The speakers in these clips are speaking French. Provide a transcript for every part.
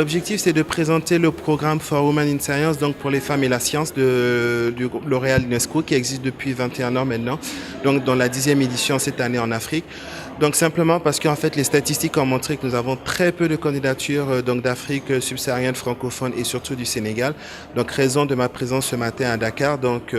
L'objectif, c'est de présenter le programme For Women in Science, donc pour les femmes et la science du groupe L'Oréal UNESCO, qui existe depuis 21 ans maintenant, donc dans la 10e édition cette année en Afrique. Donc simplement parce qu'en fait les statistiques ont montré que nous avons très peu de candidatures donc d'Afrique subsaharienne francophone et surtout du Sénégal. Donc raison de ma présence ce matin à Dakar donc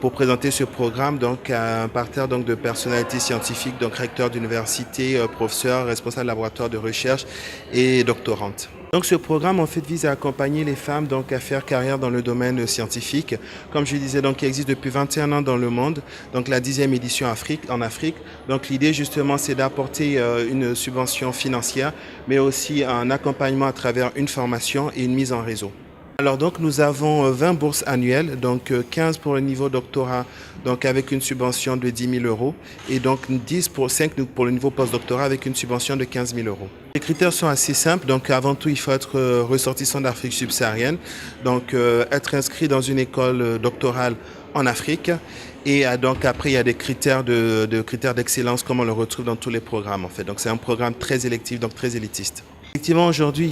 pour présenter ce programme donc à un parterre donc de personnalités scientifiques, donc recteurs d'université, professeurs, responsables de laboratoires de recherche et doctorantes. Donc ce programme en fait vise à accompagner les femmes donc à faire carrière dans le domaine scientifique. Comme je disais donc il existe depuis 21 ans dans le monde, donc la 10e édition en Afrique. Donc l'idée justement c'est d'apporter une subvention financière mais aussi un accompagnement à travers une formation et une mise en réseau. Alors donc nous avons 20 bourses annuelles, donc 15 pour le niveau doctorat, donc avec une subvention de 10 000 euros, et donc 5 pour le niveau postdoctorat avec une subvention de 15 000 euros. Les critères sont assez simples, donc avant tout il faut être ressortissant d'Afrique subsaharienne, donc être inscrit dans une école doctorale en Afrique, et donc après il y a des critères critères d'excellence comme on le retrouve dans tous les programmes en fait. Donc c'est un programme très électif, donc très élitiste. Effectivement, aujourd'hui,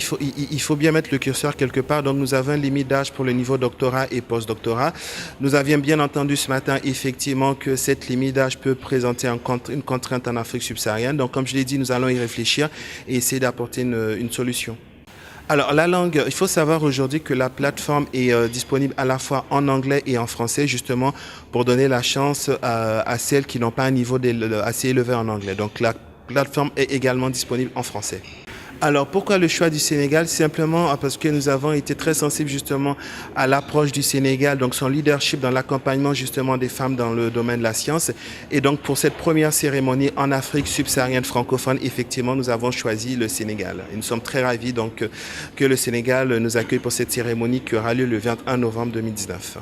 il faut bien mettre le curseur quelque part. Donc, nous avons une limite d'âge pour le niveau doctorat et postdoctorat. Nous avions bien entendu ce matin, effectivement, que cette limite d'âge peut présenter une contrainte en Afrique subsaharienne. Donc, comme je l'ai dit, nous allons y réfléchir et essayer d'apporter une solution. Alors, la langue, il faut savoir aujourd'hui que la plateforme est disponible à la fois en anglais et en français, justement, pour donner la chance à celles qui n'ont pas un niveau assez élevé en anglais. Donc, la plateforme est également disponible en français. Alors pourquoi le choix du Sénégal? Simplement parce que nous avons été très sensibles justement à l'approche du Sénégal, donc son leadership dans l'accompagnement justement des femmes dans le domaine de la science. Et donc pour cette première cérémonie en Afrique subsaharienne francophone, effectivement nous avons choisi le Sénégal. Et nous sommes très ravis donc que le Sénégal nous accueille pour cette cérémonie qui aura lieu le 21 novembre 2019.